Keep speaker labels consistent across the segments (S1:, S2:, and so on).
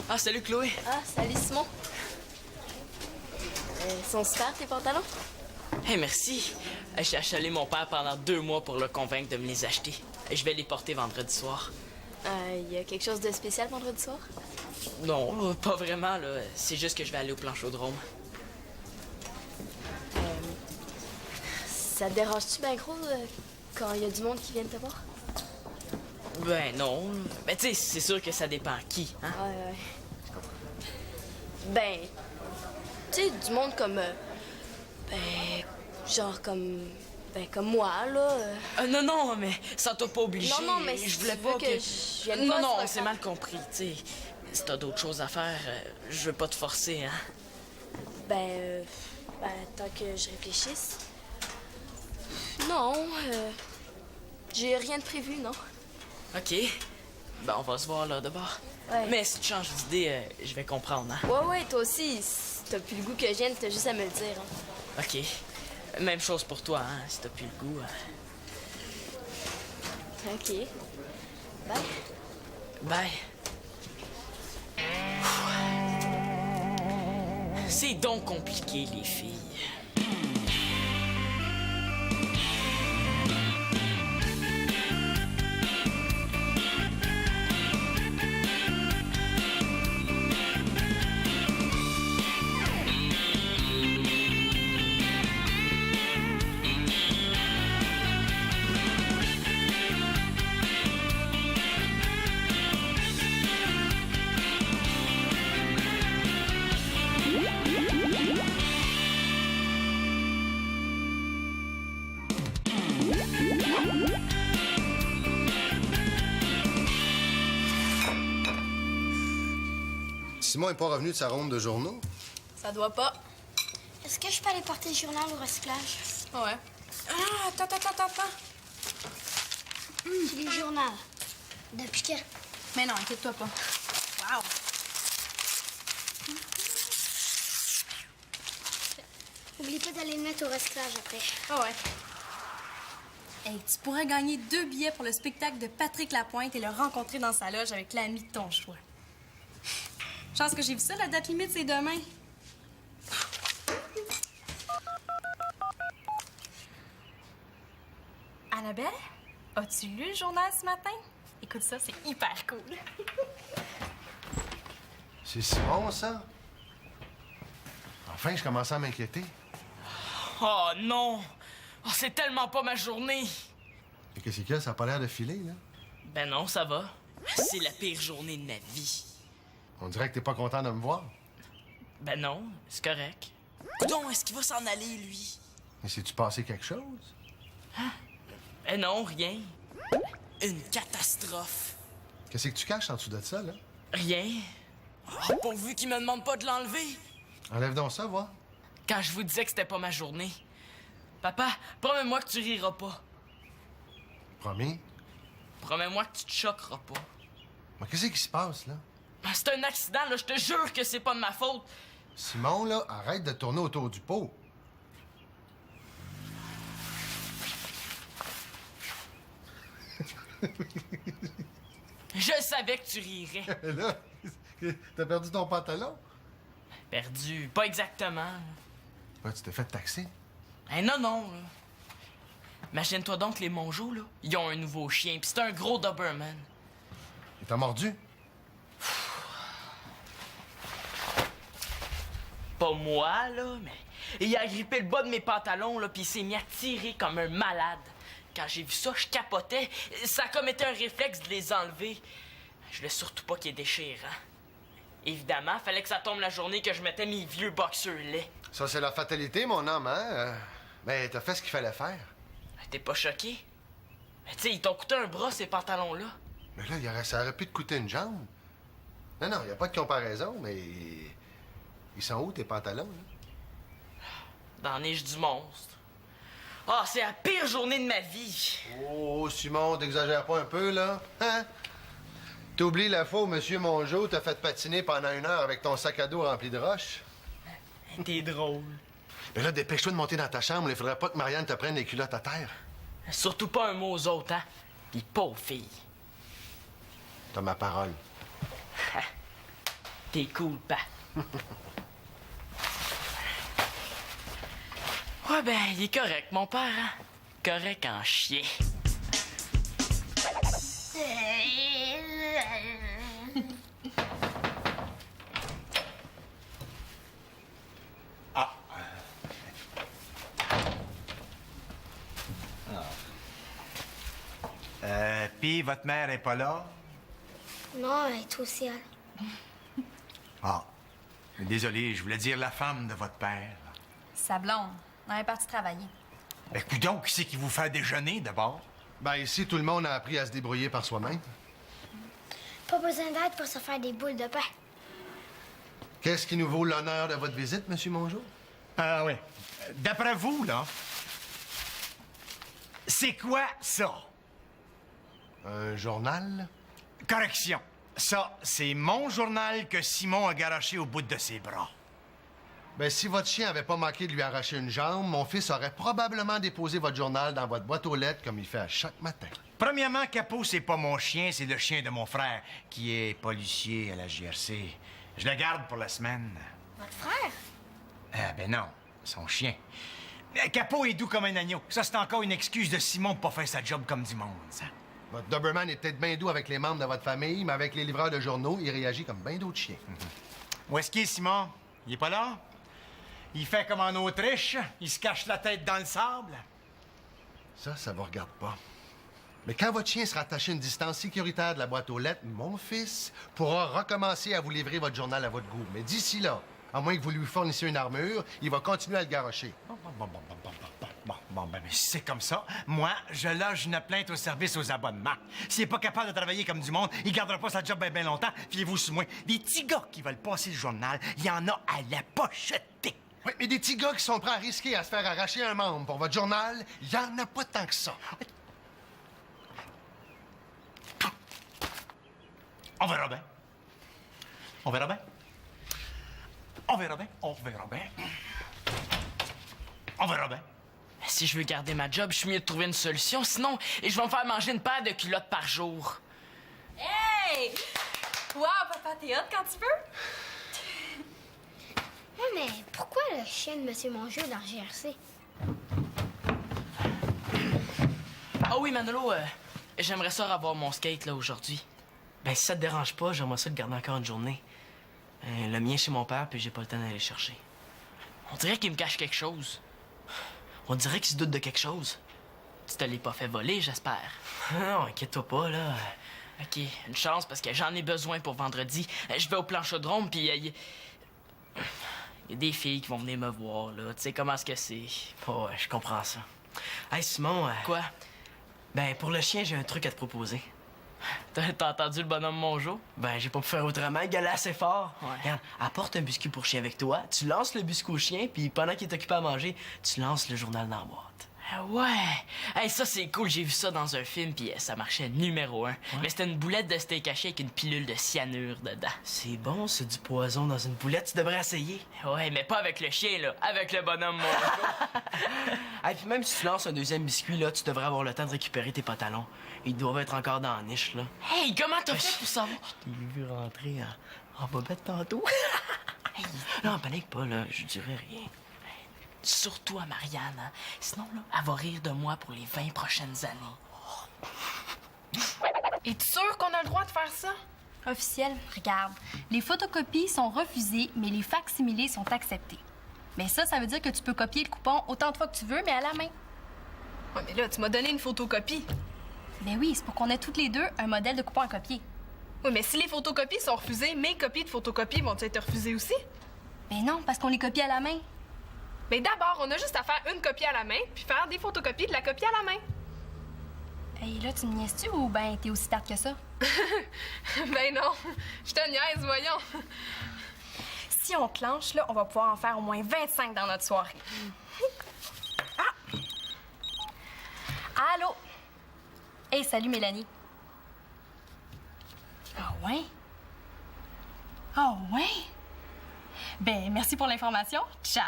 S1: Ah, salut Chloé.
S2: Ah, salut Simon. Sont super tes pantalons?
S1: Hey, merci. J'ai achalé mon père pendant 2 mois pour le convaincre de me les acheter. Je vais les porter vendredi soir.
S2: Y a quelque chose de spécial vendredi soir?
S1: Non, pas vraiment, là. C'est juste que je vais aller au planchodrome.
S2: Ça te dérange-tu bien gros quand il y a du monde qui vient te voir?
S1: Ben non. Ben tu sais, c'est sûr que ça dépend qui, hein?
S2: Ouais, je comprends. Ben, tu sais, du monde comme... genre comme... Ben, comme moi, là.
S1: Non, non, mais ça t'a pas obligé.
S2: Non, mais
S1: je
S2: si
S1: voulais
S2: tu
S1: pas
S2: veux que je vienne
S1: Non,
S2: pas,
S1: non,
S2: c'est pas
S1: c'est
S2: grave.
S1: mal compris, tu sais. Si t'as d'autres choses à faire, je veux pas te forcer, hein?
S2: Ben, tant que je réfléchisse... Non, j'ai rien de prévu, non.
S1: OK. Ben, on va se voir là de bord.
S2: Ouais.
S1: Mais si tu changes d'idée, je vais comprendre, hein?
S2: Ouais, toi aussi, si t'as plus le goût que je vienne, t'as juste à me le dire, hein.
S1: OK. Même chose pour toi, hein, si t'as plus le goût. Hein.
S2: OK. Bye.
S1: Bye. C'est donc compliqué, les filles.
S3: Simon n'est pas revenu de sa ronde de journaux?
S2: Ça doit pas.
S4: Est-ce que je peux aller porter le journal au recyclage?
S2: Ouais.
S5: Ah, attends.
S4: J'ai le journal. Depuis quand?
S5: Mais non, inquiète-toi pas. Wow!
S4: Oublie pas d'aller le mettre au recyclage après.
S5: Ah ouais. Hey, tu pourrais gagner 2 billets pour le spectacle de Patrick Lapointe et le rencontrer dans sa loge avec l'ami de ton choix. Chance que j'ai vu ça, la date limite, c'est demain. Annabelle, as-tu lu le journal ce matin? Écoute ça, c'est hyper cool.
S3: C'est Simon, ça? Enfin, je commençais à m'inquiéter.
S1: Oh non! Oh, c'est tellement pas ma journée!
S3: Et qu'est-ce qu'il y a? Ça a pas l'air de filer, là?
S1: Ben non, ça va. C'est la pire journée de ma vie.
S3: On dirait que t'es pas content de me voir.
S1: Ben non, c'est correct. Coudon, est-ce qu'il va s'en aller, lui?
S3: Mais c'est-tu passé quelque chose?
S1: Ben non, rien. Une catastrophe.
S3: Qu'est-ce que tu caches en dessous de ça, là?
S1: Rien. Oh, pourvu qu'il me demande pas de l'enlever.
S3: Enlève donc ça, voir.
S1: Quand je vous disais que c'était pas ma journée. Papa, promets-moi que tu riras pas.
S3: Promis.
S1: Promets-moi que tu te choqueras pas.
S3: Mais qu'est-ce qui se passe, là?
S1: Ben, c'est un accident, là, je te jure que c'est pas de ma faute.
S3: Simon, là, arrête de tourner autour du pot.
S1: Je savais que tu rirais.
S3: Là, t'as perdu ton pantalon?
S1: Perdu, pas exactement.
S3: Ouais, tu t'es fait taxer.
S1: Hein, non. Là. Imagine-toi donc les Mongeaux, là. Ils ont un nouveau chien, pis c'est un gros Doberman.
S3: Il t'a mordu?
S1: Pas moi, là, mais il a agrippé le bas de mes pantalons, là, pis il s'est mis à tirer comme un malade. Quand j'ai vu ça, je capotais. Ça a comme été un réflexe de les enlever. Je voulais surtout pas qu'ils déchirent, hein. Évidemment, fallait que ça tombe la journée que je mettais mes vieux boxeurs laids.
S3: Ça, c'est la fatalité, mon homme, hein? Mais t'as fait ce qu'il fallait faire.
S1: T'es pas choqué? Mais tu sais, ils t'ont coûté un bras, ces pantalons-là.
S3: Mais là, ça aurait pu te coûter une jambe. Non, il n'y a pas de comparaison, mais... Ils sont où, tes pantalons, là?
S1: Dans la neige du monstre. Ah, c'est la pire journée de ma vie.
S3: Oh, Simon, t'exagères pas un peu, là? Hein? T'oublies la fois où M. Mongeau t'a fait patiner pendant 1 heure avec ton sac à dos rempli de roches?
S1: T'es drôle.
S3: Mais là, dépêche-toi de monter dans ta chambre. Il faudrait pas que Marianne te prenne les culottes à terre.
S1: Surtout pas un mot aux autres, hein? Pis pauvre fille.
S3: T'as ma parole.
S1: T'es cool, Pat. Ouais, ben, il est correct, mon père, hein? Correct en chien.
S6: Puis votre mère est pas là?
S4: Non, elle est au ciel.
S6: Ah. Désolé, je voulais dire la femme de votre père.
S5: Sa blonde. Elle est partie travailler.
S6: Ben, coudonc, qui c'est qui vous fait déjeuner, d'abord?
S3: Ben, ici, tout le monde a appris à se débrouiller par soi-même.
S4: Pas besoin d'aide pour se faire des boules de pain.
S3: Qu'est-ce qui nous vaut l'honneur de votre visite, Monsieur Mongeau?
S6: Ah oui. D'après vous, là, c'est quoi ça?
S3: Un journal?
S6: Correction. Ça, c'est mon journal que Simon a garoché au bout de ses bras.
S3: Ben, si votre chien avait pas manqué de lui arracher une jambe, mon fils aurait probablement déposé votre journal dans votre boîte aux lettres comme il fait à chaque matin.
S6: Premièrement, Capot, c'est pas mon chien, c'est le chien de mon frère, qui est policier à la GRC. Je le garde pour la semaine.
S4: Votre frère?
S6: Ah, ben non, son chien. Capot est doux comme un agneau. Ça, c'est encore une excuse de Simon pour pas faire sa job comme du monde, ça.
S3: Votre Doberman est peut-être bien doux avec les membres de votre famille, mais avec les livreurs de journaux, il réagit comme bien d'autres chiens.
S6: Où est-ce qu'il est, Simon? Il est pas là? Il fait comme en Autriche, il se cache la tête dans le sable.
S3: Ça vous regarde pas. Mais quand votre chien sera attaché à une distance sécuritaire de la boîte aux lettres, mon fils pourra recommencer à vous livrer votre journal à votre goût. Mais d'ici là, à moins que vous lui fournissiez une armure, il va continuer à le garrocher.
S6: Bon, ben, si c'est comme ça, moi, je loge une plainte au service aux abonnements. S'il est pas capable de travailler comme du monde, il gardera pas sa job bien longtemps. Fiez-vous sur moi. Des petits gars qui veulent passer le journal, il y en a à la pocheter.
S3: Oui, mais des petits gars qui sont prêts à risquer à se faire arracher un membre pour votre journal, il y en a pas tant que ça.
S6: On verra bien. On verra bien. On verra bien. On verra bien. On verra bien.
S1: Si je veux garder ma job, je suis mieux de trouver une solution. Sinon, je vais me faire manger une paire de culottes par jour.
S5: Hey! Wow, papa, t'es hot quand tu veux?
S4: Oui, mais pourquoi le chien de Monsieur Mongeau dans le GRC?
S1: Ah oui, Manolo, j'aimerais ça revoir mon skate là aujourd'hui.
S7: Ben, si ça te dérange pas, j'aimerais ça le garder encore une journée. Le mien chez mon père, puis j'ai pas le temps d'aller le chercher.
S1: On dirait qu'il me cache quelque chose.
S7: On dirait qu'il se doute de quelque chose.
S1: Tu te l'es pas fait voler, j'espère.
S7: Non, inquiète-toi pas, là.
S1: OK, une chance parce que j'en ai besoin pour vendredi. Je vais au planchodrome, puis il y a des filles qui vont venir me voir, là. Tu sais comment est-ce que c'est.
S7: Oh, ouais, je comprends ça. Hey, Simon.
S1: Quoi?
S7: Ben, pour le chien, j'ai un truc à te proposer.
S1: T'as entendu le bonhomme Mongeau?
S7: Ben, j'ai pas pu faire autrement. Il gueulait assez fort.
S1: Ouais.
S7: Regarde, apporte un biscuit pour chien avec toi. Tu lances le biscuit au chien, puis pendant qu'il est occupé à manger, tu lances le journal dans la boîte.
S1: Ah ouais! Hey, ça, c'est cool. J'ai vu ça dans un film, puis ça marchait numéro 1. Mais c'était une boulette de steak haché avec une pilule de cyanure dedans.
S7: C'est bon, c'est du poison dans une boulette. Tu devrais essayer.
S1: Ouais, mais pas avec le chien, là. Avec le bonhomme Mongeau.
S7: Hey, puis même si tu lances un deuxième biscuit, là, tu devrais avoir le temps de récupérer tes pantalons. Ils doivent être encore dans la niche, là.
S1: Hey, comment t'as fait pour savoir?
S7: Je t'ai vu rentrer en bobette tantôt. Hey, non, panique pas, là. Je dirais rien.
S1: Surtout à Marianne, hein? Sinon, là, elle va rire de moi pour les 20 prochaines années.
S2: Es-tu sûr qu'on a le droit de faire ça?
S5: Officiel, regarde. Les photocopies sont refusées, mais les facsimilés sont acceptés. Mais ça veut dire que tu peux copier le coupon autant de fois que tu veux, mais à la main.
S2: Ouais, mais là, tu m'as donné une photocopie.
S5: Ben oui, c'est pour qu'on ait toutes les deux un modèle de coupon à copier.
S2: Oui, mais si les photocopies sont refusées, mes copies de photocopies vont être refusées aussi?
S5: Ben non, parce qu'on les copie à la main.
S2: Mais d'abord, on a juste à faire une copie à la main, puis faire des photocopies de la copie à la main.
S5: Hey, là, tu me niaises-tu ou ben t'es aussi tarte que ça?
S2: Ben non, je te niaise, voyons.
S5: Si on clenche, là, on va pouvoir en faire au moins 25 dans notre soirée. Ah! Allô? Hey, salut Mélanie. Ah ouais? Ah ouais? Ben, merci pour l'information. Ciao!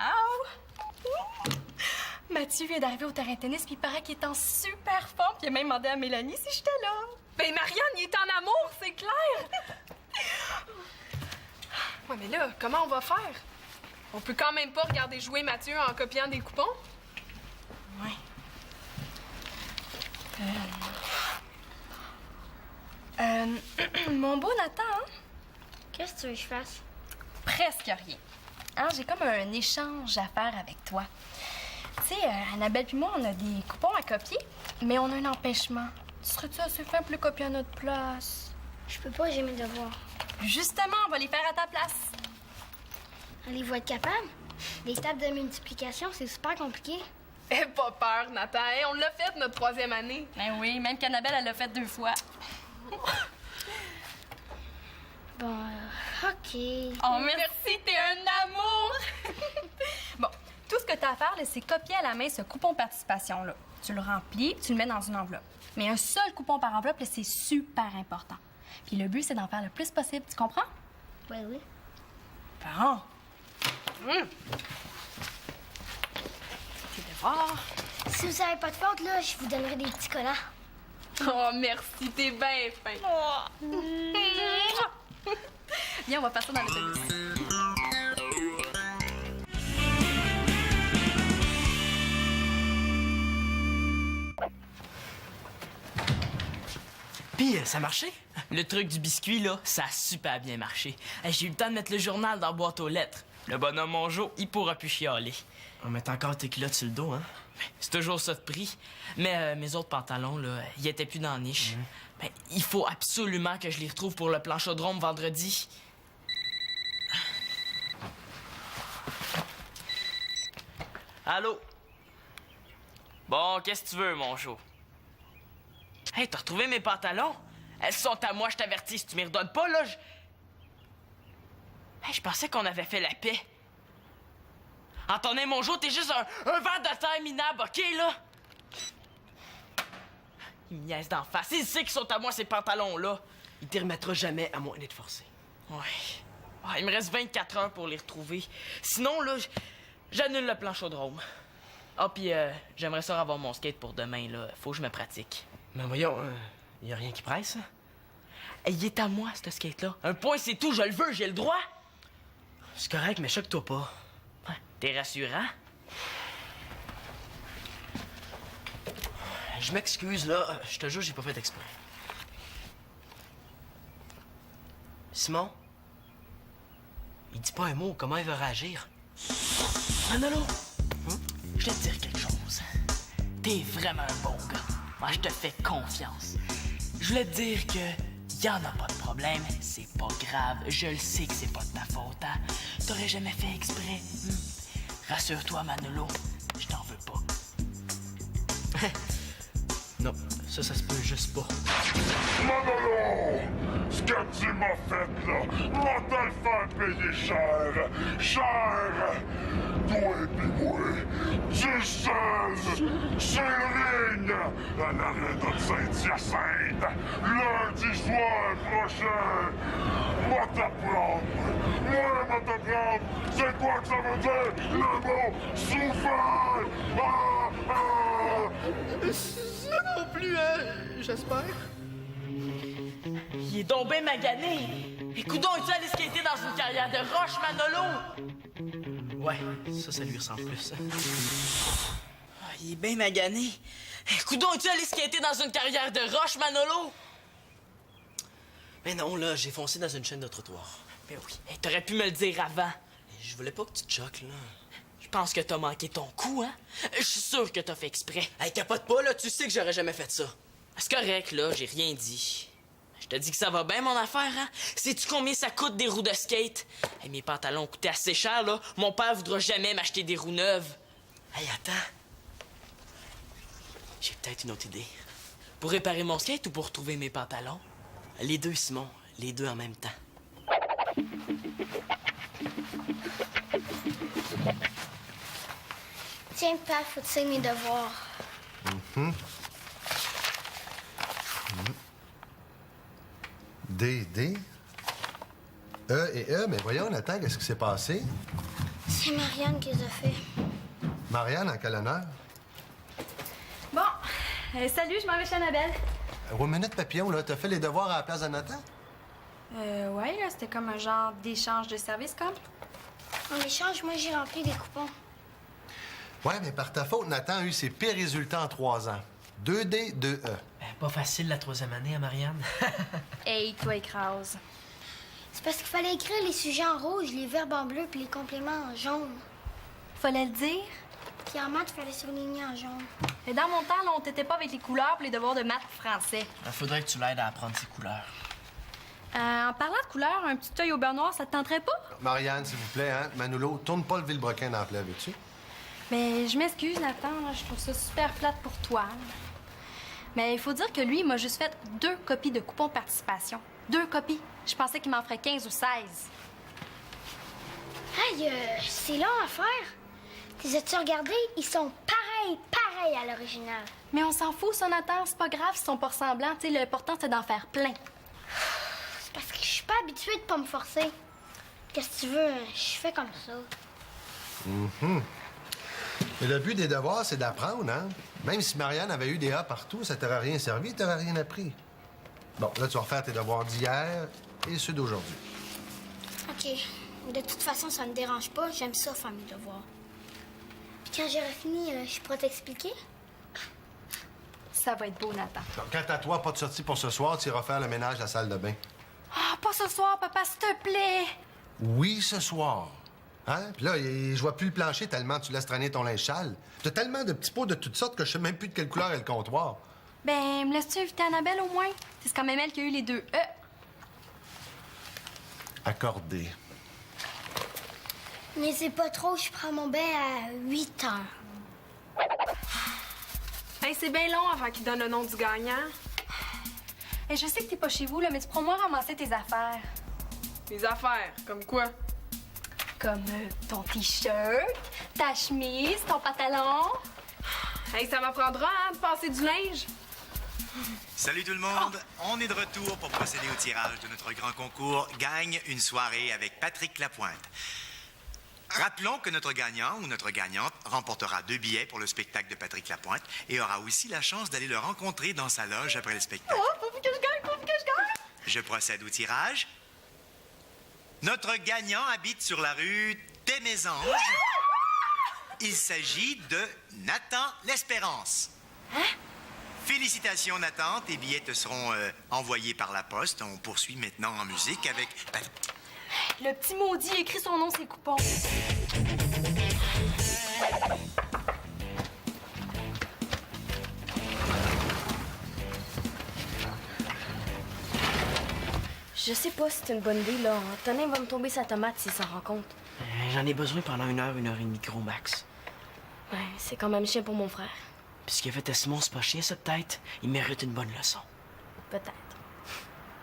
S5: Mathieu vient d'arriver au terrain de tennis, puis il paraît qu'il est en super forme, puis il a même demandé à Mélanie si j'étais là.
S8: Ben, Marianne, il est en amour, c'est clair! Ouais, mais là, comment on va faire? On peut quand même pas regarder jouer Mathieu en copiant des coupons?
S5: Ouais. Mon beau Nathan, hein?
S4: Qu'est-ce que tu veux que je fasse?
S5: Presque rien. Hein, j'ai comme un échange à faire avec toi. Tu sais, Annabelle puis moi, on a des coupons à copier, mais on a un empêchement. Tu serais-tu assez fin pour les copier à notre place?
S4: Je peux pas, j'ai mes devoirs.
S5: Justement, on va les faire à ta place.
S4: Allez-vous être capable? Les tables de multiplication, c'est super compliqué.
S8: Aie pas peur, Nathan. Hein? On l'a fait notre 3e année.
S5: Ben oui, même qu'Annabelle, elle l'a fait 2 fois.
S4: Bon, OK.
S5: Oh, merci, t'es un amour! Bon, tout ce que t'as à faire, là, c'est copier à la main ce coupon participation-là. Tu le remplis, tu le mets dans une enveloppe. Mais un seul coupon par enveloppe, là, c'est super important. Puis le but, c'est d'en faire le plus possible, tu comprends?
S4: Oui, oui.
S5: Bon. Tes devoirs.
S4: Si vous avez pas de faute, là, je vous donnerai des petits collants.
S8: Oh, merci, t'es bien fin.
S5: Viens, on va faire ça dans l'autobus.
S7: Puis, ça a marché?
S1: Le truc du biscuit, là, ça a super bien marché. J'ai eu le temps de mettre le journal dans la boîte aux lettres. Le bonhomme Mongeau, il pourra plus chialer.
S7: On met encore tes culottes sur le dos, hein?
S1: C'est toujours ça de prix. Mais mes autres pantalons, là, ils étaient plus dans la niche. Ben, il faut absolument que je les retrouve pour le plan chaudron vendredi. Allô? Bon, qu'est-ce que tu veux, mon chou? Hey, t'as retrouvé mes pantalons? Elles sont à moi, je t'avertis. Si tu m'y redonnes pas, là, Hey, je pensais qu'on avait fait la paix. Antonin Mongeau, t'es juste un ver de terre minable, OK, là? Il me niaise d'en face. Il sait qu'ils sont à moi, ces pantalons-là.
S7: Il t'y remettra jamais à moins d'être forcé.
S1: Ouais. Il me reste 24 heures pour les retrouver. Sinon, là, j'annule le plan chaudrome. Ah, puis j'aimerais ça avoir mon skate pour demain, là. Faut que je me pratique.
S7: Mais voyons, y a rien qui presse, hein?
S1: Hey, il est à moi, ce skate-là. Un point, c'est tout. Je le veux, j'ai le droit.
S7: C'est correct, mais choque-toi pas.
S1: Ouais, t'es rassurant?
S7: Je m'excuse, là. Je te jure, j'ai pas fait exprès. Simon? Il dit pas un mot. Comment il va réagir?
S1: Manolo, je vais te dire quelque chose. T'es vraiment un bon gars. Moi, je te fais confiance. Je voulais te dire que y en a pas de problème. C'est pas grave. Je le sais que c'est pas de ta faute, hein. T'aurais jamais fait exprès. Rassure-toi, Manolo. Je t'en veux pas.
S7: Non, ça se peut juste pas.
S9: Manolo! Ce que tu m'as fait, là, va te le faire payer cher! Cher! Toi et puis moi, tu seul, sur le ring, à l'aréna de Saint-Hyacinthe, lundi soir prochain! Va t'apprendre! Moi, va t'apprendre! C'est quoi que ça veut dire, le mot souffert! Ah! Ah!
S6: Non plus, hein? J'espère.
S1: Il est donc ben magané. Et coudonc, es-tu allé skater dans une carrière de roche, Manolo?
S7: Ouais, ça lui ressemble plus.
S1: Il est bien magané. Coudonc, es-tu allé skater dans une carrière de roche, Manolo?
S7: Mais non, là, j'ai foncé dans une chaîne de trottoir.
S1: Ben oui. Hey, t'aurais pu me le dire avant.
S7: Je voulais pas que tu te choques, là.
S1: Je pense que t'as manqué ton coup, hein? Je suis sûr que t'as fait exprès.
S7: Hey, capote pas, là, tu sais que j'aurais jamais fait ça.
S1: C'est correct, là, j'ai rien dit. Je te dis que ça va bien, mon affaire, hein? Sais-tu combien ça coûte des roues de skate? Hey, mes pantalons coûtaient assez cher, là. Mon père voudra jamais m'acheter des roues neuves.
S7: Hey, attends. J'ai peut-être une autre idée.
S1: Pour réparer mon skate ou pour retrouver mes pantalons?
S7: Les deux, Simon. Les deux en même temps.
S4: Tiens, papa, faut que tu signes mes devoirs.
S3: D, D. E et E, mais voyons, Nathan, qu'est-ce qui s'est passé?
S4: C'est Marianne qui les a fait.
S3: Marianne, en quel honneur?
S5: Bon, salut, je m'en vais chez Annabelle.
S3: Une minute, papillon, là. T'as fait les devoirs à la place de Nathan?
S5: Ouais, là, c'était comme un genre d'échange de services, comme.
S4: En échange, moi, j'ai rempli des coupons.
S3: Ouais, mais par ta faute, Nathan a eu ses pires résultats en 3 ans. 2D, 2E.
S7: Ben, pas facile la 3e année à Marianne.
S5: Hey, toi, écrase.
S4: C'est parce qu'il fallait écrire les sujets en rouge, les verbes en bleu puis les compléments en jaune.
S5: Fallait le dire.
S4: Puis en maths, il fallait surligner en jaune.
S5: Et dans mon temps, là, on t'était pas avec les couleurs pour les devoirs de maths français.
S7: Il faudrait que tu l'aides à apprendre ses couleurs.
S5: En parlant de couleurs, un petit œil au beurre noir, ça te tenterait pas?
S3: Marianne, s'il vous plaît, hein? Manolo, tourne pas le vilebrequin dans la plaie, veux-tu?
S5: Mais je m'excuse, Nathan, là, je trouve ça super plate pour toi. là. Mais il faut dire que lui, il m'a juste fait 2 copies de coupons de participation. 2 copies. Je pensais qu'il m'en ferait 15 ou 16.
S4: Aïe, c'est long à faire. Les as-tu regardés? Ils sont pareils à l'original.
S5: Mais on s'en fout, ça, Nathan. C'est pas grave s'ils sont pas ressemblants. Tu sais, l'important, c'est d'en faire plein.
S4: C'est parce que je suis pas habituée de pas me forcer. Qu'est-ce que tu veux? Je fais comme ça.
S3: Mais le but des devoirs, c'est d'apprendre, hein? Même si Marianne avait eu des A partout, ça t'aurait rien servi, t'aurais rien appris. Bon, là, tu vas refaire tes devoirs d'hier et ceux d'aujourd'hui.
S4: OK. De toute façon, ça me dérange pas. J'aime ça, faire mes devoirs. Puis quand j'aurai fini, je pourrais t'expliquer?
S5: Ça va être beau, Nathan.
S3: Donc, quant à toi, pas de sortie pour ce soir, tu iras faire le ménage à la salle de bain.
S5: Ah, pas ce soir, papa, s'il te plaît.
S3: Oui, ce soir. Hein? Puis là, je vois plus le plancher tellement tu laisses traîner ton linge sale. T'as tellement de petits pots de toutes sortes que je sais même plus de quelle couleur est le comptoir.
S5: Ben, me laisses-tu inviter Annabelle au moins? C'est quand même elle qui a eu les 2 E.
S3: Accordé.
S4: Mais c'est pas trop, je prends mon bain à 8 heures.
S8: Hey, c'est bien long avant qu'il donne le nom du gagnant.
S5: Et je sais que t'es pas chez vous, là, mais tu pourras au moins ramasser tes affaires.
S8: Les affaires, comme quoi?
S5: Comme ton T-shirt, ta chemise, ton pantalon.
S8: Hey, ça m'apprendra, hein, de passer du linge.
S6: Salut tout le monde! On est de retour pour procéder au tirage de notre grand concours Gagne une soirée avec Patrick Lapointe. Rappelons que notre gagnant ou notre gagnante remportera 2 billets pour le spectacle de Patrick Lapointe et aura aussi la chance d'aller le rencontrer dans sa loge après le spectacle.
S5: Oh, faut que je gagne!
S6: Je procède au tirage. Notre gagnant habite sur la rue des Mésanges. Il s'agit de Nathan L'Espérance.
S5: Hein?
S6: Félicitations, Nathan. Tes billets te seront envoyés par la poste. On poursuit maintenant en musique avec...
S5: Le petit maudit écrit son nom sur les coupons.
S2: Je sais pas si c'est une bonne idée, là. Antonin va me tomber sa tomate s'il s'en rend compte.
S7: J'en ai besoin pendant 1 heure et demie gros max.
S2: Ouais, c'est quand même chiant pour mon frère.
S7: Puis ce qu'il a fait à Simon, c'est pas chier, ça, peut-être. Il mérite une bonne leçon.
S2: Peut-être.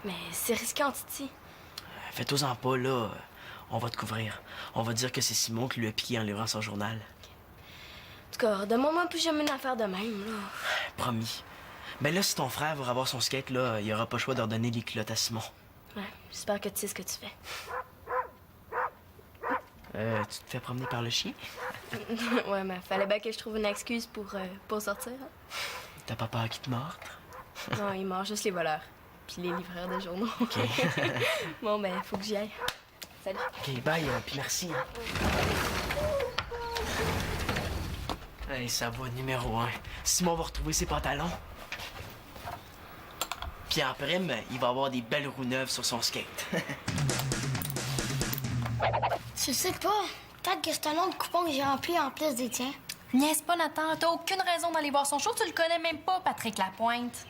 S2: Mais c'est risqué, Titi.
S7: Fais-toi-en pas, là. On va te couvrir. On va dire que c'est Simon qui lui a piqué en livrant son journal.
S2: En tout cas, demande-moi plus jamais une affaire de même, là.
S7: Promis. Ben là, si ton frère va avoir son skate, là, il aura pas le choix de redonner les culottes à Simon.
S2: Ouais, j'espère que tu sais ce que tu fais.
S7: Tu te fais promener par le chien?
S2: Ouais, mais fallait bien que je trouve une excuse pour sortir. Hein.
S7: T'as pas peur qu'il te morde?
S2: Non, il mord juste les voleurs. Puis les livreurs de journaux.
S7: OK.
S2: Bon, ben, faut que j'y aille. Salut.
S7: OK, bye, puis merci. Hein. Hey, ça va, numéro 1. Simon va retrouver ses pantalons. Puis en prime, il va avoir des belles roues neuves sur son skate.
S4: Tu sais pas, peut-être que c'est un autre coupon que j'ai rempli en plus des tiens.
S5: Niaise pas, Nathan. T'as aucune raison d'aller voir son show. Tu le connais même pas, Patrick Lapointe.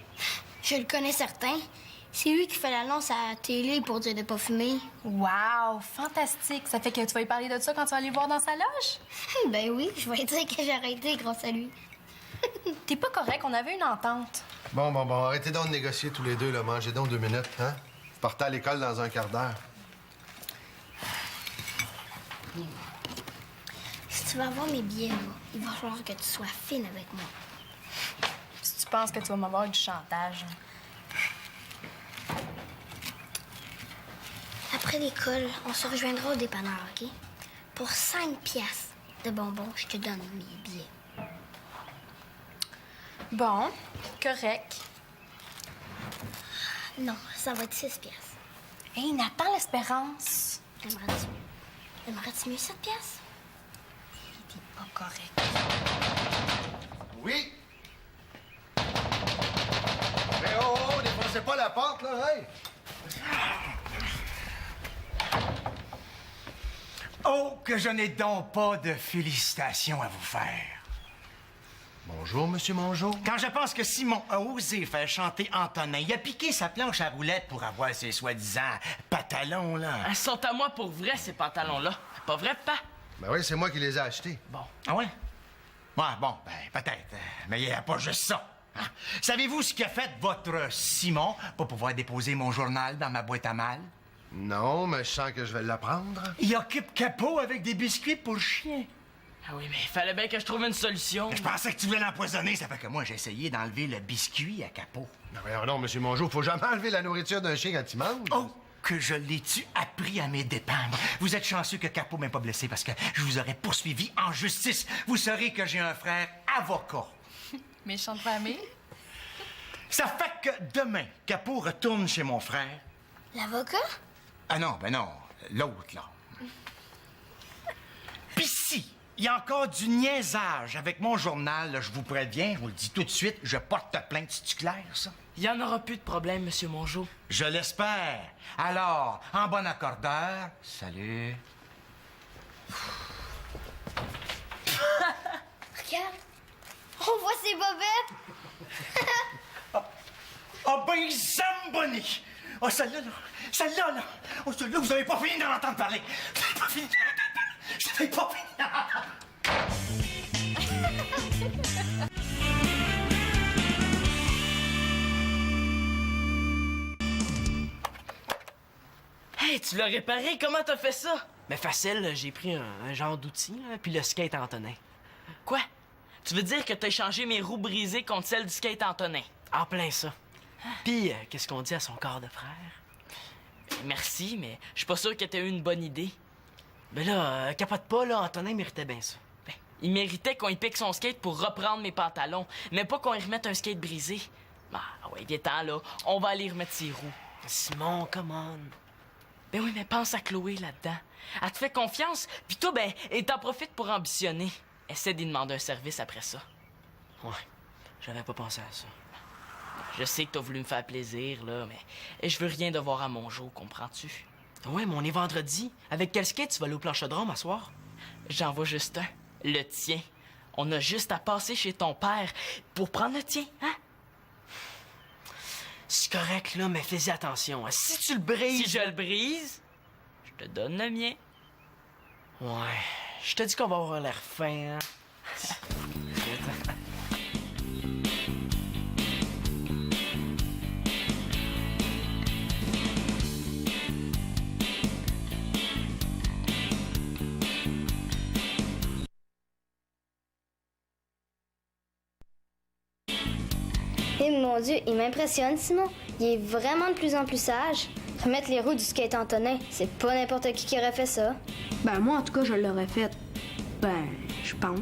S4: Je le connais certain. C'est lui qui fait l'annonce à la télé pour dire de pas fumer.
S5: Wow, fantastique. Ça fait que tu vas lui parler de ça quand tu vas aller le voir dans sa loge?
S4: Ben oui, je vais dire que j'ai arrêté grâce à lui.
S5: T'es pas correct, on avait une entente.
S3: Bon, arrêtez donc de négocier tous les deux, là. Mangez donc 2 minutes, hein? Vous partez à l'école dans un quart d'heure.
S4: Si tu vas avoir mes billets, là, il va falloir que tu sois fine avec moi.
S5: Si tu penses que tu vas m'avoir du chantage.
S4: Après l'école, on se rejoindra au dépanneur, OK? Pour 5 piastres. de bonbons, je te donne mes billets.
S5: Bon, correct.
S4: Non, ça va être 6 piastres.
S5: Hey, Nathan, l'espérance.
S4: Aimerais-tu mieux 7 piastres?
S5: T'es pas correct.
S3: Oui? Mais oh, défoncez pas la porte, là, hey!
S6: Oh, que je n'ai donc pas de félicitations à vous faire.
S3: Bonjour, Monsieur Mongeau.
S6: Quand je pense que Simon a osé faire chanter Antonin, il a piqué sa planche à roulettes pour avoir ses soi-disant pantalons, là.
S1: Elles sont à moi pour vrai, ces pantalons-là. Pas vrai, pas?
S3: Ben oui, c'est moi qui les ai achetés.
S1: Bon.
S6: Ah ouais? Ouais, bon, ben, peut-être. Mais il n'y a pas juste ça. Hein? Savez-vous ce qu'a fait votre Simon pour pouvoir déposer mon journal dans ma boîte à mal?
S3: Non, mais je sens que je vais l'apprendre.
S6: Il occupe Capot avec des biscuits pour le chien.
S1: Ah oui, mais il fallait bien que je trouve une solution.
S6: Je pensais que tu voulais l'empoisonner, ça fait que moi, j'ai essayé d'enlever le biscuit à Capot.
S3: Non, voyons non, Monsieur Mongeau, faut jamais enlever la nourriture d'un chien quand il mange.
S6: Oh, que je l'ai-tu appris à mes dépendre. Vous êtes chanceux que Capot m'ait pas blessé parce que je vous aurais poursuivi en justice. Vous saurez que j'ai un frère avocat.
S5: Méchante famille.
S6: Ça fait que demain, Capot retourne chez mon frère.
S4: L'avocat?
S6: Ah non, ben non, l'autre, là. Pis si il y a encore du niaisage avec mon journal, là, je vous préviens, je vous le dis tout de suite, je porte plainte. C'est-tu clair, ça?
S1: Il y en aura plus de problème, Monsieur Mongeau.
S6: Je l'espère. Alors, en bon accordeur, salut.
S4: Regarde, on voit ses bobettes.
S6: Ah ben, Zamboni! Oh, celle-là, là! Celle-là, là! Oh, celle-là, vous avez pas fini d'en entendre parler! Vous avez pas fini d'en entendre parler! Vous avez pas fini d'en entendre
S1: Hey, tu l'as réparé? Comment t'as fait ça? Ben facile, là, j'ai pris un genre d'outil, là, puis le skate Antonin. Quoi? Tu veux dire que t'as échangé mes roues brisées contre celles du skate Antonin? En plein ça. Puis, qu'est-ce qu'on dit à son corps de frère? Ben, merci, mais je suis pas sûr que t'aies eu une bonne idée. Ben là, capote pas, là, Antonin méritait bien ça. Ben, il méritait qu'on y pique son skate pour reprendre mes pantalons, mais pas qu'on y remette un skate brisé. Ah ouais, viens-t'en, là, on va aller remettre ses roues. Simon, come on. Ben oui, mais pense à Chloé là-dedans. Elle te fait confiance, puis toi, ben, elle t'en profite pour ambitionner. Essaie d'y demander un service après ça. Ouais, j'avais pas pensé à ça. Je sais que t'as voulu me faire plaisir, là, mais je veux rien devoir à mon jour, comprends-tu? Ouais, mais on est vendredi. Avec quel skate tu vas aller au planchodrome à soir? J'en vois juste un. Le tien. On a juste à passer chez ton père pour prendre le tien, hein? C'est correct, là, mais fais-y attention. Hein. Si tu le brises... Si je le brise, je te donne le mien. Ouais, je te dis qu'on va avoir l'air fin, hein?
S4: Eh mon Dieu, il m'impressionne, Simon. Il est vraiment de plus en plus sage. Remettre les roues du skate Antonin, c'est pas n'importe qui aurait fait ça.
S2: Ben, moi, en tout cas, je l'aurais fait. Ben, je pense.